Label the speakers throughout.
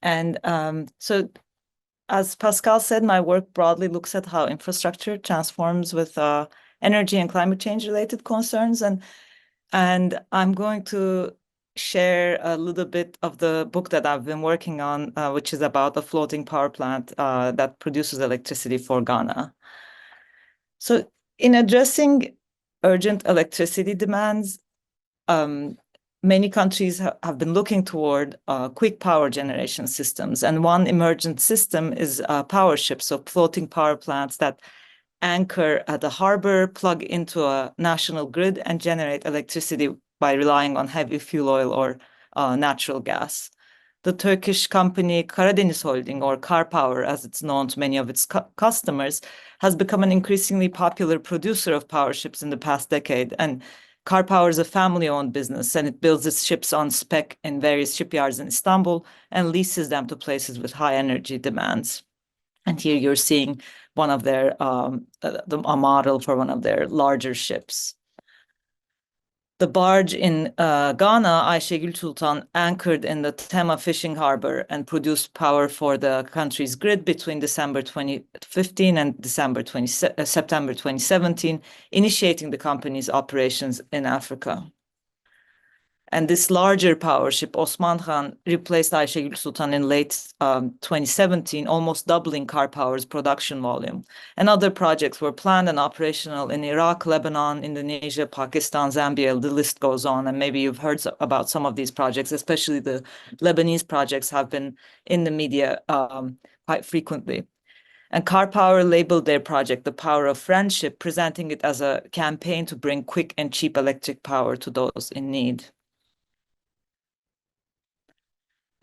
Speaker 1: And so, as Pascal said, my work broadly looks at how infrastructure transforms with energy and climate change related concerns. And I'm going to share a little bit of the book that I've been working on, which is about a floating power plant that produces electricity for Ghana. So in addressing urgent electricity demands, many countries have been looking toward quick power generation systems. And one emergent system is power ships, so floating power plants that anchor at a harbor, plug into a national grid, and generate electricity by relying on heavy fuel oil or natural gas. The Turkish company Karadeniz Holding, or Car Power, as it's known to many of its customers, has become an increasingly popular producer of power ships in the past decade. And Car Power is a family-owned business, and it builds its ships on spec in various shipyards in Istanbul and leases them to places with high energy demands. And here you're seeing one of their a model for one of their larger ships. The barge in Ghana, Ayşegül Sultan, anchored in the Tema fishing harbor and produced power for the country's grid between December 2015 and September 2017, initiating the company's operations in Africa. And this larger power ship, Osman Khan, replaced Ayşegül Sultan in late 2017, almost doubling Car Power's production volume. And other projects were planned and operational in Iraq, Lebanon, Indonesia, Pakistan, Zambia. The list goes on. And maybe you've heard about some of these projects, especially the Lebanese projects have been in the media quite frequently. And Car Power labeled their project The Power of Friendship, presenting it as a campaign to bring quick and cheap electric power to those in need.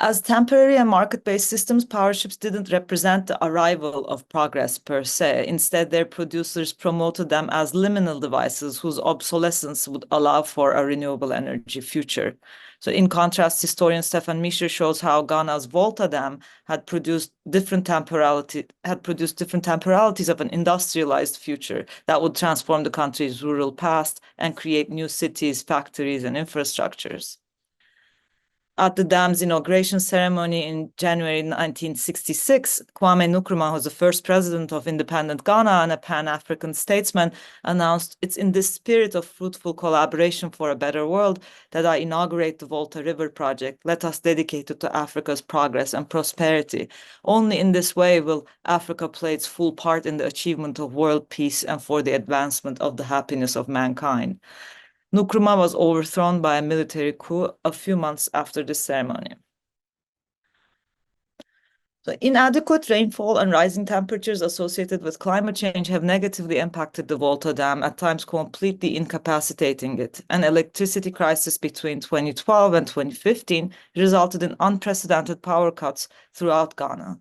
Speaker 1: As temporary and market-based systems, power ships didn't represent the arrival of progress per se. Instead, their producers promoted them as liminal devices whose obsolescence would allow for a renewable energy future. So in contrast, historian Stefan Mischer shows how Ghana's Volta Dam had produced different temporalities of an industrialized future that would transform the country's rural past and create new cities, factories, and infrastructures. At the dam's inauguration ceremony in January 1966, Kwame Nkrumah, who's the first president of independent Ghana and a Pan-African statesman, announced, "It's in this spirit of fruitful collaboration for a better world that I inaugurate the Volta River Project. Let us dedicate it to Africa's progress and prosperity. Only in this way will Africa play its full part in the achievement of world peace and for the advancement of the happiness of mankind." Nkrumah was overthrown by a military coup a few months after the ceremony. So inadequate rainfall and rising temperatures associated with climate change have negatively impacted the Volta Dam, at times completely incapacitating it. An electricity crisis between 2012 and 2015 resulted in unprecedented power cuts throughout Ghana.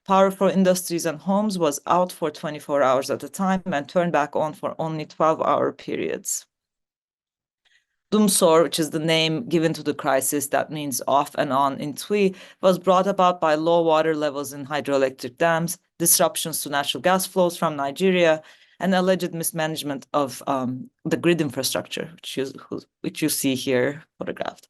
Speaker 1: Power for industries and homes was out for 24 hours at a time and turned back on for only 12-hour periods. Dumsor, which is the name given to the crisis that means off and on in Twi, was brought about by low water levels in hydroelectric dams, disruptions to natural gas flows from Nigeria, and alleged mismanagement of the grid infrastructure, which you see here photographed.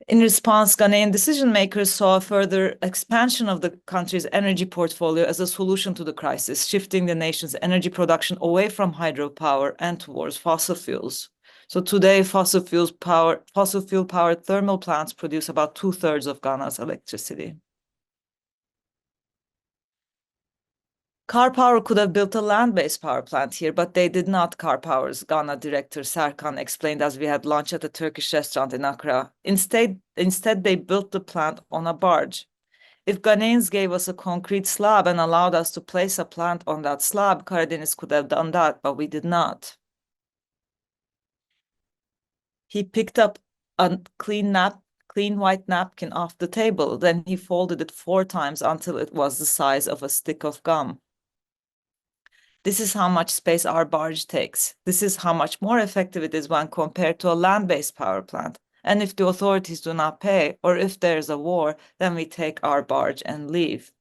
Speaker 1: In response, Ghanaian decision makers saw a further expansion of the country's energy portfolio as a solution to the crisis, shifting the nation's energy production away from hydropower and towards fossil fuels. So today, fossil fuel-powered thermal plants produce about 2/3 of Ghana's electricity. Car Power could have built a land-based power plant here, but they did not, Car Power's Ghana director Serkan explained as we had lunch at a Turkish restaurant in Accra. Instead, they built the plant on a barge. If Ghanaians gave us a concrete slab and allowed us to place a plant on that slab, Karadeniz could have done that, but we did not. He picked up a clean white napkin off the table. Then he folded it 4 times until it was the size of a stick of gum. This is how much space our barge takes. This is how much more effective it is when compared to a land-based power plant. And if the authorities do not pay, or if there's a war, then we take our barge and leave.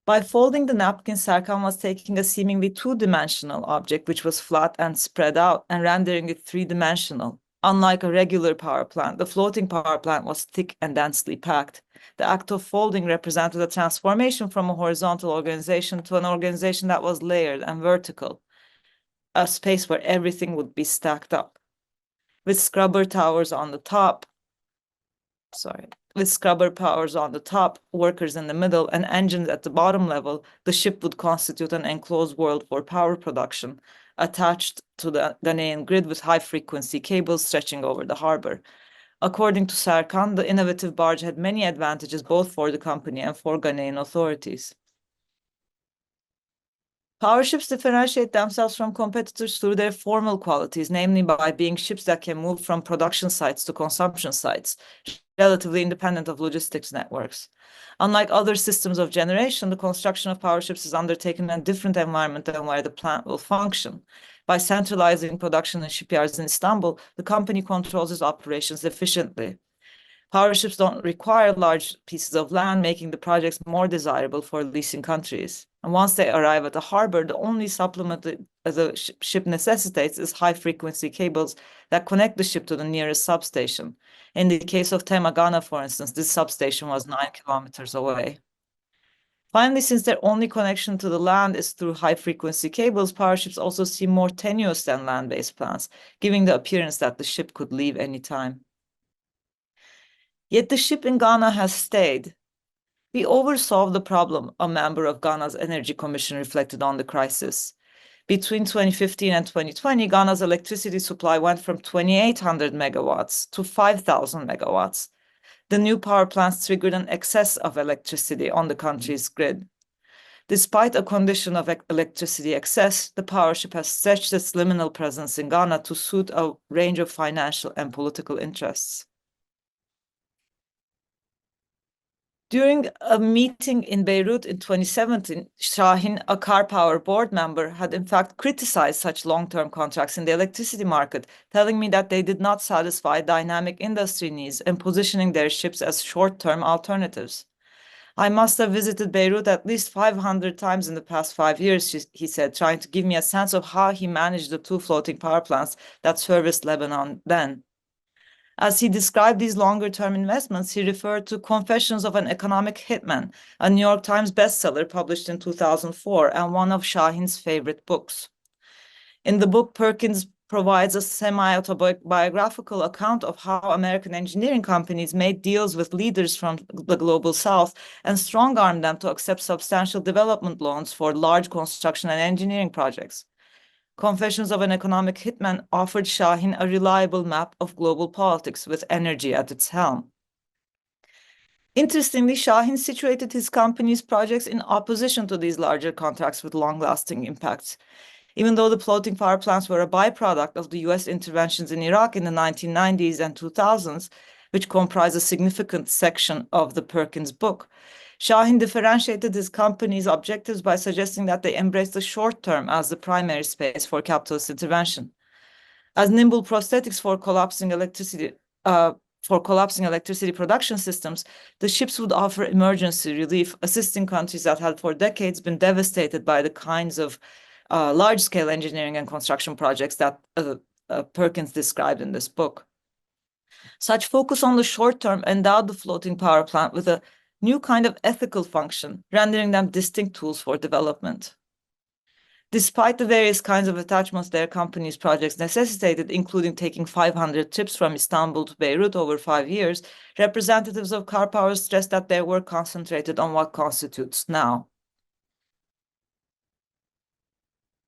Speaker 1: By folding the napkin, Serkan was taking a seemingly 2-dimensional object, which was flat and spread out, and rendering it 3-dimensional. Unlike a regular power plant, the floating power plant was thick and densely packed. The act of folding represented a transformation from a horizontal organization to an organization that was layered and vertical, a space where everything would be stacked up. With scrubber towers on the top, workers in the middle, and engines at the bottom level, the ship would constitute an enclosed world for power production, attached to the Ghanaian grid with high-frequency cables stretching over the harbor. According to Serkan, the innovative barge had many advantages both for the company and for Ghanaian authorities. Power ships differentiate themselves from competitors through their formal qualities, namely by being ships that can move from production sites to consumption sites, relatively independent of logistics networks. Unlike other systems of generation, the construction of power ships is undertaken in a different environment than where the plant will function. By centralizing production in shipyards in Istanbul, the company controls its operations efficiently. Power ships don't require large pieces of land, making the projects more desirable for leasing countries. And once they arrive at the harbor, the only supplement the ship necessitates is high-frequency cables that connect the ship to the nearest substation. In the case of Temagana, for instance, this substation was 9 kilometers away. Finally, since their only connection to the land is through high-frequency cables, power ships also seem more tenuous than land-based plants, giving the appearance that the ship could leave any time. Yet the ship in Ghana has stayed. We oversaw the problem, a member of Ghana's Energy Commission reflected on the crisis. Between 2015 and 2020, Ghana's electricity supply went from 2,800 megawatts to 5,000 megawatts. The new power plants triggered an excess of electricity on the country's grid. Despite a condition of electricity excess, the power ship has stretched its liminal presence in Ghana to suit a range of financial and political interests. During a meeting in Beirut in 2017, Şahin, a Car Power board member, had in fact criticized such long-term contracts in the electricity market, telling me that they did not satisfy dynamic industry needs and positioning their ships as short-term alternatives. I must have visited Beirut at least 500 times in the past 5 years, he said, trying to give me a sense of how he managed the 2 floating power plants that serviced Lebanon then. As he described these longer-term investments, he referred to Confessions of an Economic Hitman, a New York Times bestseller published in 2004 and one of Şahin's favorite books. In the book, Perkins provides a semi-autobiographical account of how American engineering companies made deals with leaders from the global South and strong-armed them to accept substantial development loans for large construction and engineering projects. Confessions of an Economic Hitman offered Şahin a reliable map of global politics with energy at its helm. Interestingly, Şahin situated his company's projects in opposition to these larger contracts with long-lasting impacts. Even though the floating power plants were a byproduct of the US interventions in Iraq in the 1990s and 2000s, which comprise a significant section of the Perkins book, Şahin differentiated his company's objectives by suggesting that they embrace the short term as the primary space for capitalist intervention. As nimble prosthetics for collapsing electricity production systems, the ships would offer emergency relief, assisting countries that had for decades been devastated by the kinds of large-scale engineering and construction projects that Perkins described in this book. Such focus on the short term endowed the floating power plant with a new kind of ethical function, rendering them distinct tools for development. Despite the various kinds of attachments their company's projects necessitated, including taking 500 trips from Istanbul to Beirut over 5 years, representatives of Car Power stressed that their work concentrated on what constitutes now.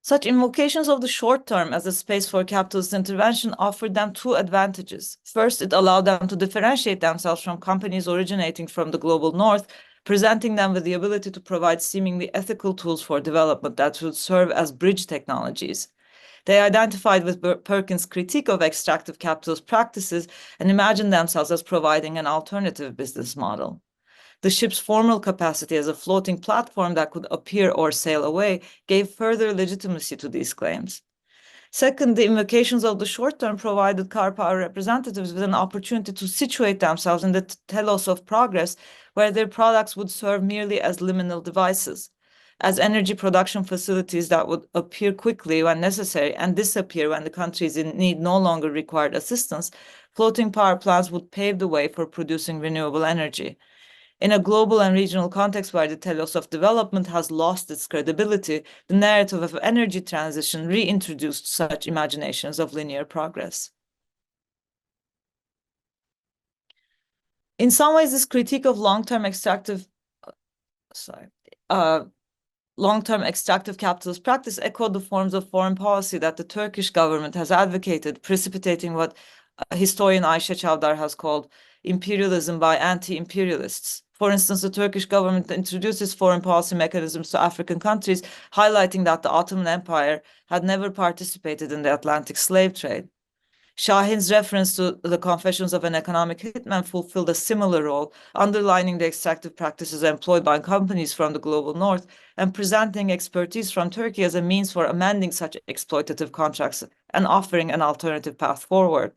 Speaker 1: Such invocations of the short term as a space for capitalist intervention offered them 2 advantages. First, it allowed them to differentiate themselves from companies originating from the global north, presenting them with the ability to provide seemingly ethical tools for development that would serve as bridge technologies. They identified with Perkins' critique of extractive capitalist practices and imagined themselves as providing an alternative business model. The ship's formal capacity as a floating platform that could appear or sail away gave further legitimacy to these claims. Second, the invocations of the short term provided Car Power representatives with an opportunity to situate themselves in the telos of progress, where their products would serve merely as liminal devices. as energy production facilities that would appear quickly when necessary and disappear when the countries in need no longer required assistance, floating power plants would pave the way for producing renewable energy. In a global and regional context where the telos of development has lost its credibility, the narrative of energy transition reintroduced such imaginations of linear progress. In some ways, this critique of long-term extractive capitalist practice echoed the forms of foreign policy that the Turkish government has advocated, precipitating what historian Ayşe Çavdar has called imperialism by anti-imperialists. For instance, the Turkish government introduces foreign policy mechanisms to African countries, highlighting that the Ottoman Empire had never participated in the Atlantic slave trade. Şahin's reference to the Confessions of an Economic Hitman fulfilled a similar role, underlining the extractive practices employed by companies from the global north and presenting expertise from Turkey as a means for amending such exploitative contracts and offering an alternative path forward.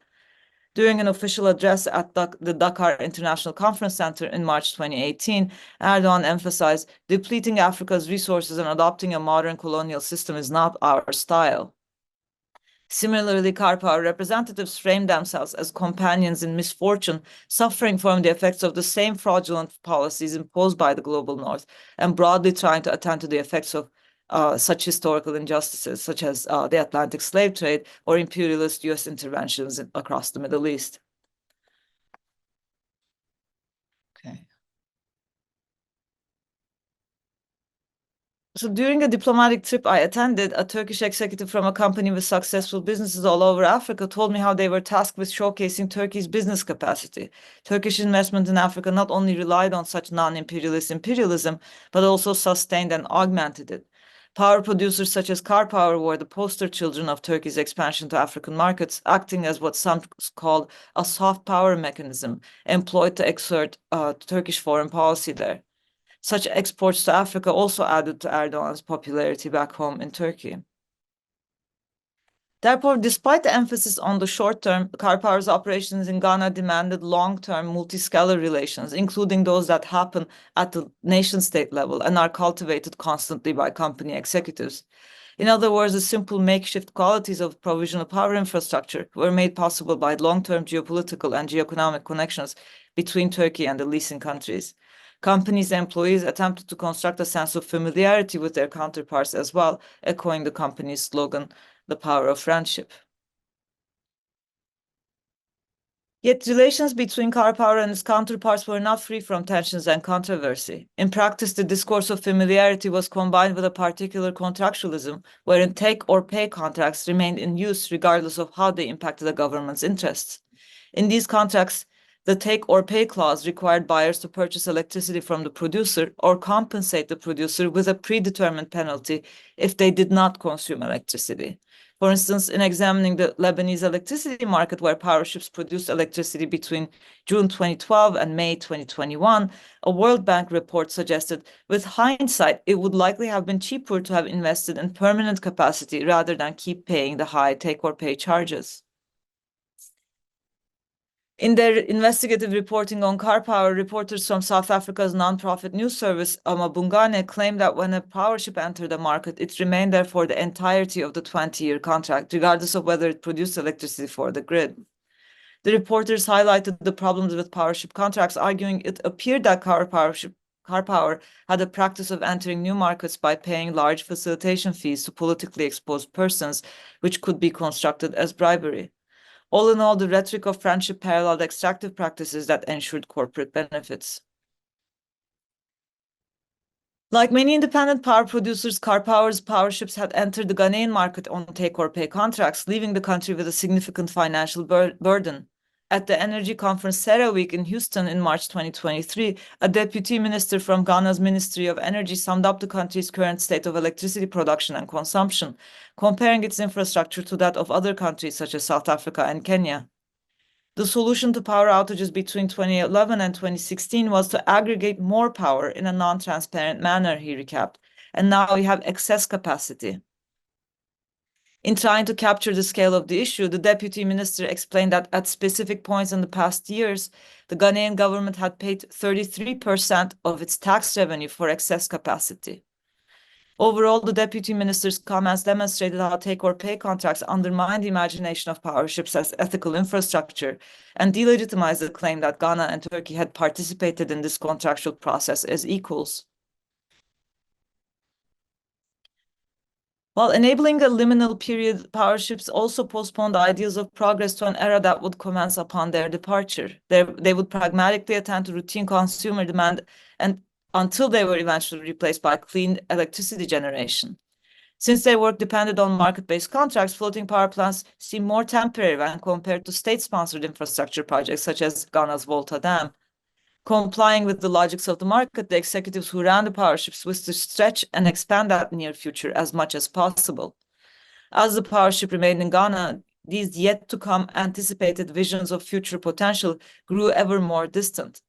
Speaker 1: During an official address at the Dakar International Conference Center in March 2018, Erdogan emphasized, depleting Africa's resources and adopting a modern colonial system is not our style. Similarly, car power representatives framed themselves as companions in misfortune, suffering from the effects of the same fraudulent policies imposed by the global north, and broadly trying to attend to the effects of such historical injustices, such as the Atlantic slave trade or imperialist US interventions across the Middle East. Okay. So during a diplomatic trip I attended, a Turkish executive from a company with successful businesses all over Africa told me how they were tasked with showcasing Turkey's business capacity. Turkish investment in Africa not only relied on such non-imperialist imperialism, but also sustained and augmented it. Power producers such as Car Power were the poster children of Turkey's expansion to African markets, acting as what some called a soft power mechanism employed to exert Turkish foreign policy there. Such exports to Africa also added to Erdogan's popularity back home in Turkey. Therefore, despite the emphasis on the short term, Car Power's operations in Ghana demanded long-term multi-scalar relations, including those that happen at the nation-state level and are cultivated constantly by company executives. In other words, the simple makeshift qualities of provisional power infrastructure were made possible by long-term geopolitical and geoeconomic connections between Turkey and the leasing countries. Companies' employees attempted to construct a sense of familiarity with their counterparts as well, echoing the company's slogan, the power of friendship. Yet relations between Car Power and its counterparts were not free from tensions and controversy. In practice, the discourse of familiarity was combined with a particular contractualism, wherein take-or-pay contracts remained in use regardless of how they impacted the government's interests. In these contracts, the take-or-pay clause required buyers to purchase electricity from the producer or compensate the producer with a predetermined penalty if they did not consume electricity. For instance, in examining the Lebanese electricity market, where power ships produced electricity between June 2012 and May 2021, a World Bank report suggested, with hindsight, it would likely have been cheaper to have invested in permanent capacity rather than keep paying the high take-or-pay charges. In their investigative reporting on Car Power, reporters from South Africa's non-profit news service, Amabungane, claimed that when a power ship entered the market, it remained there for the entirety of the 20-year contract, regardless of whether it produced electricity for the grid. The reporters highlighted the problems with power ship contracts, arguing it appeared that Car Power had a practice of entering new markets by paying large facilitation fees to politically exposed persons, which could be construed as bribery. All in all, the rhetoric of friendship paralleled extractive practices that ensured corporate benefits. Like many independent power producers, Car Power's power ships had entered the Ghanaian market on take-or-pay contracts, leaving the country with a significant financial burden. At the Energy Conference CEDEJ in Houston in March 2023, a deputy minister from Ghana's Ministry of Energy summed up the country's current state of electricity production and consumption, comparing its infrastructure to that of other countries such as South Africa and Kenya. The solution to power outages between 2011 and 2016 was to aggregate more power in a non-transparent manner, he recapped, and now we have excess capacity. In trying to capture the scale of the issue, the deputy minister explained that at specific points in the past years, the Ghanaian government had paid 33% of its tax revenue for excess capacity. Overall, the deputy minister's comments demonstrated how take-or-pay contracts undermine the imagination of power ships as ethical infrastructure and delegitimized the claim that Ghana and Turkey had participated in this contractual process as equals. While enabling a liminal period, power ships also postponed ideas of progress to an era that would commence upon their departure. They would pragmatically attend to routine consumer demand and until they were eventually replaced by clean electricity generation. Since their work depended on market-based contracts, floating power plants seem more temporary when compared to state-sponsored infrastructure projects such as Ghana's Volta Dam. Complying with the logics of the market, the executives who ran the power ships wished to stretch and expand that near future as much as possible. As the power ship remained in Ghana, these yet-to-come anticipated visions of future potential grew ever more distant.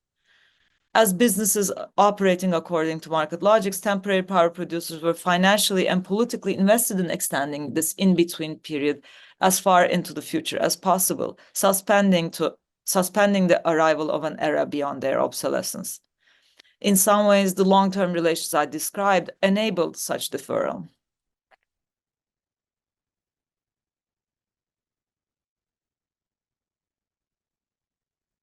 Speaker 1: As businesses operating according to market logics, temporary power producers were financially and politically invested in extending this in-between period as far into the future as possible, suspending the arrival of an era beyond their obsolescence. In some ways, the long-term relations I described enabled such deferral.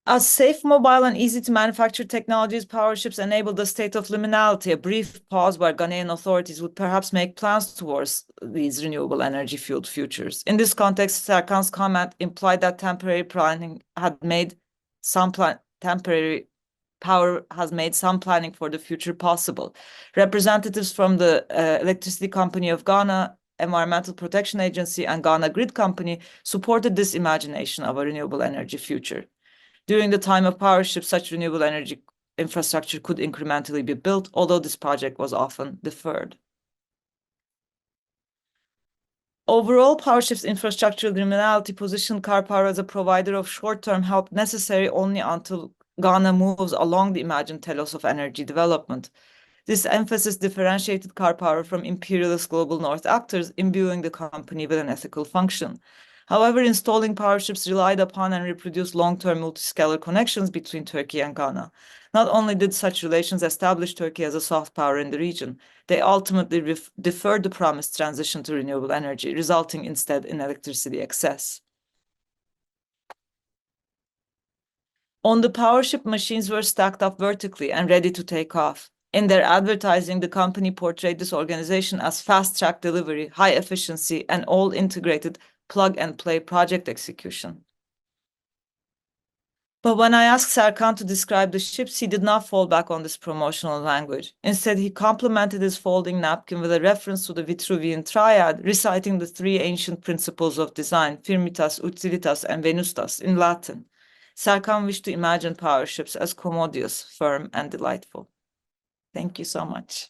Speaker 1: As safe, mobile, and easy-to-manufacture technologies, power ships enabled a state of liminality, a brief pause where Ghanaian authorities would perhaps make plans towards these renewable energy-fueled futures. In this context, Serkan's comment implied that temporary power has made some planning for the future possible. Representatives from the Electricity Company of Ghana, Environmental Protection Agency, and Ghana Grid Company supported this imagination of a renewable energy future. During the time of power ships, such renewable energy infrastructure could incrementally be built, although this project was often deferred. Overall, power ships' infrastructural liminality positioned Car Power as a provider of short-term help necessary only until Ghana moves along the imagined telos of energy development. This emphasis differentiated Car Power from imperialist global north actors, imbuing the company with an ethical function. However, installing power ships relied upon and reproduced long-term multiscalar connections between Turkey and Ghana. Not only did such relations establish Turkey as a soft power in the region, they ultimately deferred the promised transition to renewable energy, resulting instead in electricity excess. On the power ship, machines were stacked up vertically and ready to take off. In their advertising, the company portrayed this organization as fast-track delivery, high efficiency, and all-integrated plug-and-play project execution. But when I asked Serkan to describe the ships, he did not fall back on this promotional language. Instead, he complemented his folding napkin with a reference to the Vitruvian triad, reciting the three ancient principles of design, firmitas, utilitas, and venustas, in Latin. Serkan wished to imagine power ships as commodious, firm, and delightful. Thank you so much.